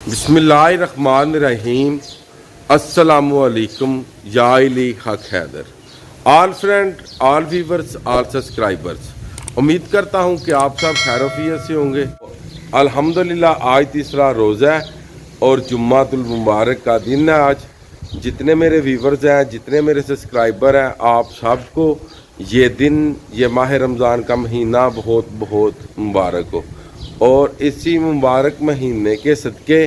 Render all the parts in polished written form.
बिस्मिल्लाहिर्रहमानिर्रहीम। अस्सलामुअलैकुम या इली हक हैदर। All friend, all viewers, all subscribers, उम्मीद करता हूँ कि आप सब खैरोफियत से होंगे। अल्हम्दुलिल्लाह आज तीसरा रोज़ा है और जुम्मातुल मुबारक का दिन है आज। जितने मेरे व्यूवर्स हैं, जितने मेरे सब्सक्राइबर हैं, आप सबको ये दिन, ये माह रमज़ान का महीना बहुत बहुत मुबारक हो। और इसी मुबारक महीने के सदक़े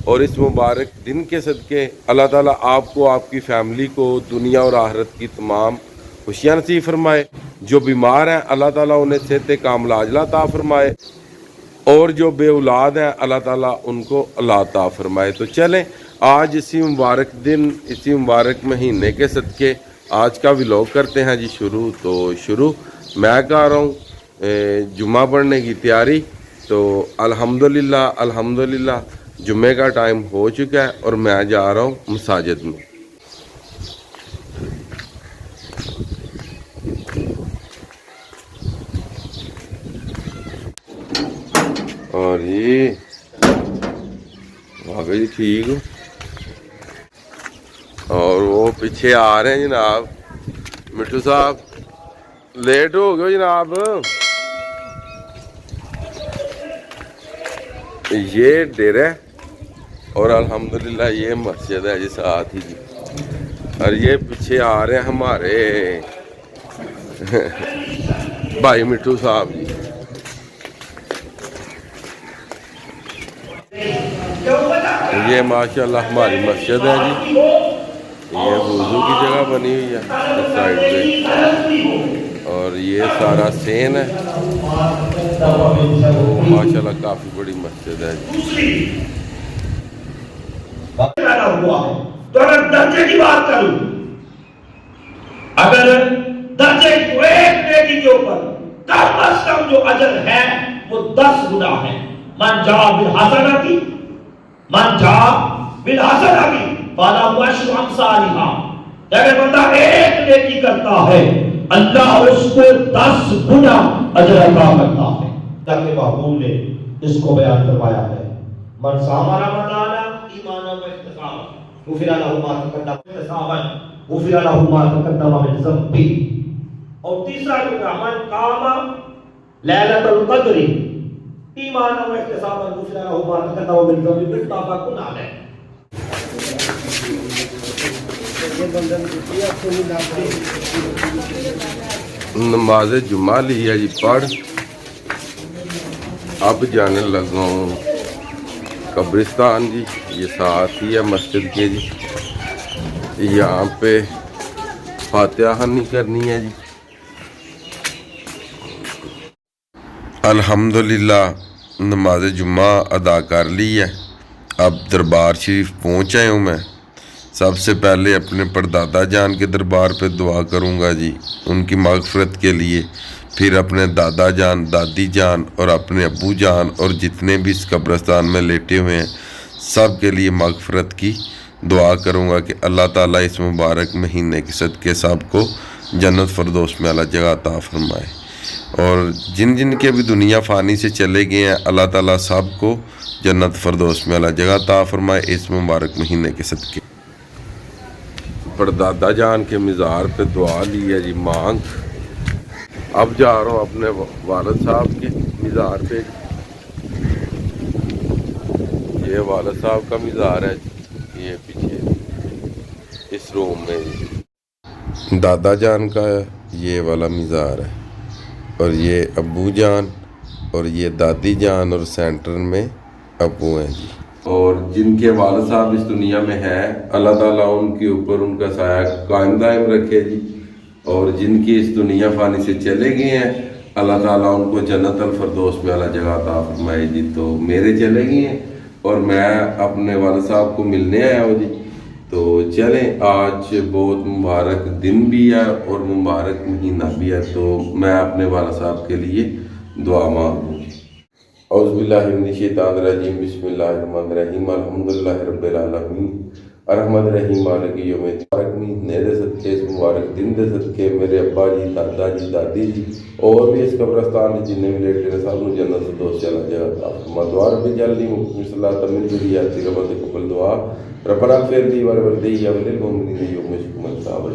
और इस मुबारक दिन के सदक़े अल्लाह ताला आपको, आपकी फ़ैमिली को दुनिया और आखिरत की तमाम खुशियाँ नसीब फरमाए। जो बीमार हैं अल्लाह ताला उन्हें सेहत कामिला अता अता फरमाए और जो बे औलाद हैं अल्लाह ताला उनको औलाद अता फरमाए। तो चलें आज इसी मुबारक दिन, इसी मुबारक महीने के सदक़े आज का व्लॉग करते हैं जी शुरू। तो शुरू मैं कर रहा हूँ जुम्मा पढ़ने की तैयारी। तो अल्हम्दुलिल्लाह अल्हम्दुलिल्लाह जुम्मे का टाइम हो चुका है और मैं जा रहा हूँ मसाजिद में। और ये वाकई जी ठीक हो। और वो पीछे आ रहे हैं जनाब मिट्टू साहब, लेट हो गए जनाब। ये डेरा है और अल्हम्दुलिल्लाह ये मस्जिद है जी साथ ही जी। और ये पीछे आ रहे हैं हमारे भाई मिट्टू साहब जी। ये माशाल्लाह हमारी मस्जिद है जी। ये वुज़ू की जगह बनी हुई है इस साइड पे और ये सारा सेन है। तो माशाल्लाह काफ़ी बड़ी मस्जिद है जी। तो अगर दर्जे की बात करूं, अगर दर्जे को एक नेकी के ऊपर कम अज कम जो अजर है वो 10 गुना है। मन जा बिल हसनती, मन जा बिल हसनती फाला वशु अमसालिहा। अगर बंदा एक नेकी करता है अल्लाह उसको 10 गुना अजर अता करता है। ताकि महबूब ने इसको बयान करवाया है, मन सामा रमज़ान ईमाना व इहतिसाबा गुफिरा लहु मा तक़द्दम इहतिसाबन गुफिरा लहु मा तक़द्दम मिन ज़ंबी। और तीसरा जो मन कामा लैलतुल क़द्र ईमाना व इहतिसाबन गुफिरा लहु मा तक़द्दम मिन ज़ंबी बित्ताबकुन अलैह। नमाज जुम्मा ली है जी पढ़। अब जाने लगा हूँ कब्रिस्तान जी। ये साथ ही है मस्जिद के जी। यहाँ पे फातिहा नहीं करनी है जी। अल्हम्दुलिल्लाह नमाज जुम्मा अदा कर ली है। अब दरबार शरीफ पहुँच आया हूँ मैं। सबसे पहले अपने परदादा जान के दरबार पे दुआ करूँगा जी उनकी मग़फ़िरत के लिए। फिर अपने दादा जान, दादी जान और अपने अब्बू जान और जितने भी इस कब्रिस्तान में लेटे हुए हैं सब के लिए मग़फ़िरत की दुआ करूँगा कि अल्लाह ताला इस मुबारक महीने के सदक़े सब को जन्नत फ़िरदौस में अला जगह अता फ़रमाए। और जिन जिन के भी दुनिया फ़ानी से चले गए हैं अल्लाह ताला सब को जन्नत फ़िरदौस में अला जगह अता फ़रमाए इस मुबारक महीने के सदक़े। परदादा जान के मज़ार पे दुआ ली है जी मांग। अब जा रहा हूँ अपने वालिद साहब के मज़ार पे। ये वालिद साहब का मज़ार है, ये पीछे इस रूम में दादा जान का ये वाला मज़ार है और ये अब्बू जान और ये दादी जान और सेंटर में अब्बू हैं जी। और जिनके वालिद साहब इस दुनिया में हैं अल्लाह ताला उनके ऊपर उनका साया कायम दायम रखे जी। और जिनकी इस दुनिया फ़ानी से चले गए हैं अल्लाह ताला उनको जन्नत अल फ़िरदौस में अला जगह अता फरमाए जी। तो मेरे चले गए हैं और मैं अपने वालिद साहब को मिलने आया हूँ जी। तो चलें आज बहुत मुबारक दिन भी है और मुबारक महीना भी है। तो मैं अपने वालिद साहब के लिए दुआ मांगूँ। औज़ुबिल्लाहि मिनश शैतानिर रजीम, बिस्मिल्लाहिर रहमानिर रहीम, अल्हम्दुलिल्लाहि रब्बिल आलमीन, रहमत रहीम मालिक यौम मुबारक नेरे सदके इस मुबारक दिन दे सदके मेरे अब्बा जी दादा जी दादी जी और भी इस कब्रस्तान में जिन्हें भी लेटे ने सब जन्नत से दोस्त चला जाएगा दुआ रब्बी जल्दी मुसल्ला तमिल जुरियाती रब्बी कबूल दुआ रब्बना फिर दी वर वरदी या वलिल मोमिनीन यौम यशकुमुल साबिर।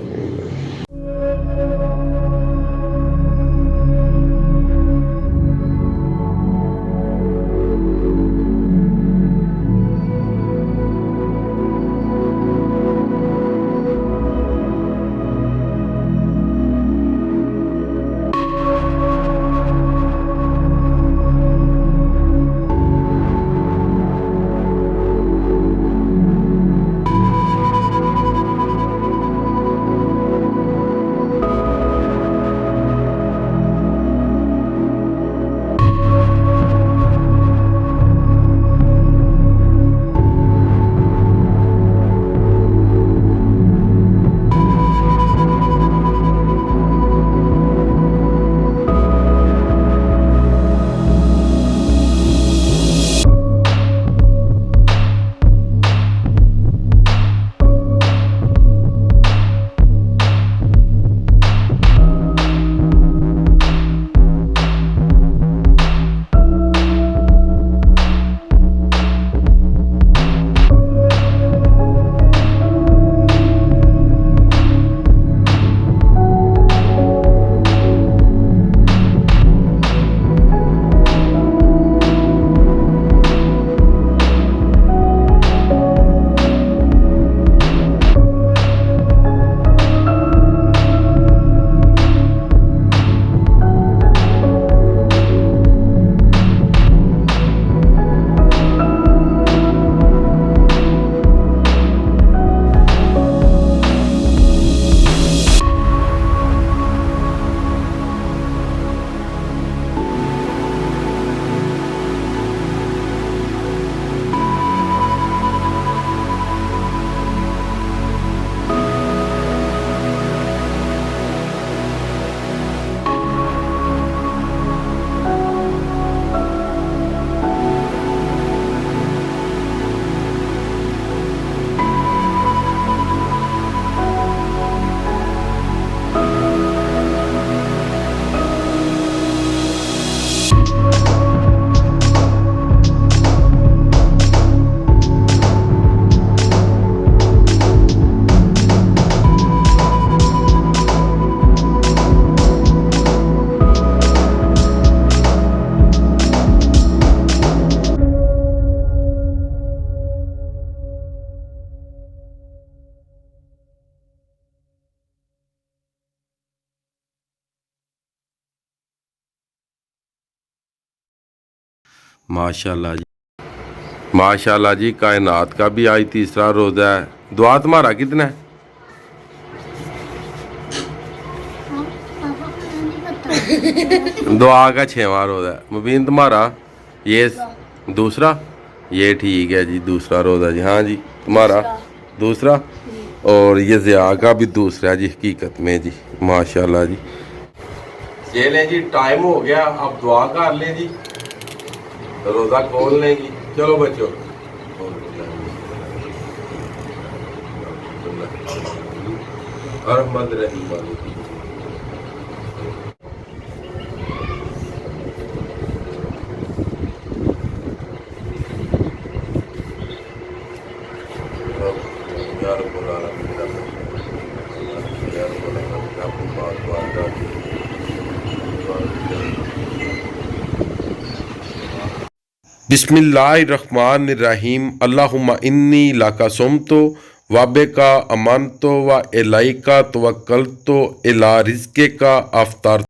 माशाल्लाह जी, माशाल्लाह जी। कायनात का भी आज तीसरा रोज़ा है। दुआ तुम्हारा कितना है? दुआ का 6वां रोज़ा है। मुबीन तुम्हारा ये दूसरा, ये ठीक है जी, दूसरा रोज़ा जी। हाँ जी, तुम्हारा दूसरा और ये ज़िया का भी दूसरा जी। हकीकत में जी माशाल्लाह जी। ये ले जी, टाइम हो गया, अब दुआ कर लें जी, रोज़ा खोल लेंगी। चलो बच्चों, रहमत रहीम वाली यार बोला बिस्मिल्लाहिर्रहमानिर्रहीम। अल्लाहुम्मा इन्नी लाका सुमतो वाबेका अमानतो व इलाइका तवक्कलतो इला रिज़्क़े का अफ्तार।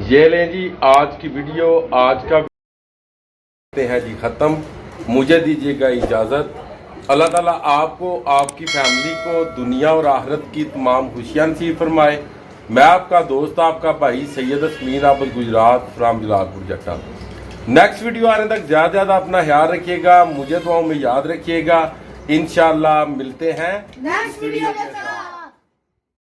ये लें जी आज की वीडियो, आज का हैं जी ख़त्म। मुझे दीजिएगा इजाज़त। अल्लाह ताला आपको, आपकी फैमिली को दुनिया और आखिरत की तमाम खुशियाँ नसीब फरमाए। मैं आपका दोस्त, आपका भाई सैयद अस्मीन आबद गुजरात फ्राम जलालपुर जट्टा। नेक्स्ट वीडियो आने तक ज़्यादा अपना ख्याल रखिएगा, मुझे दुआओं में याद रखिएगा। इंशाल्लाह मिलते हैं नेक्स्ट वीडियो के साथ।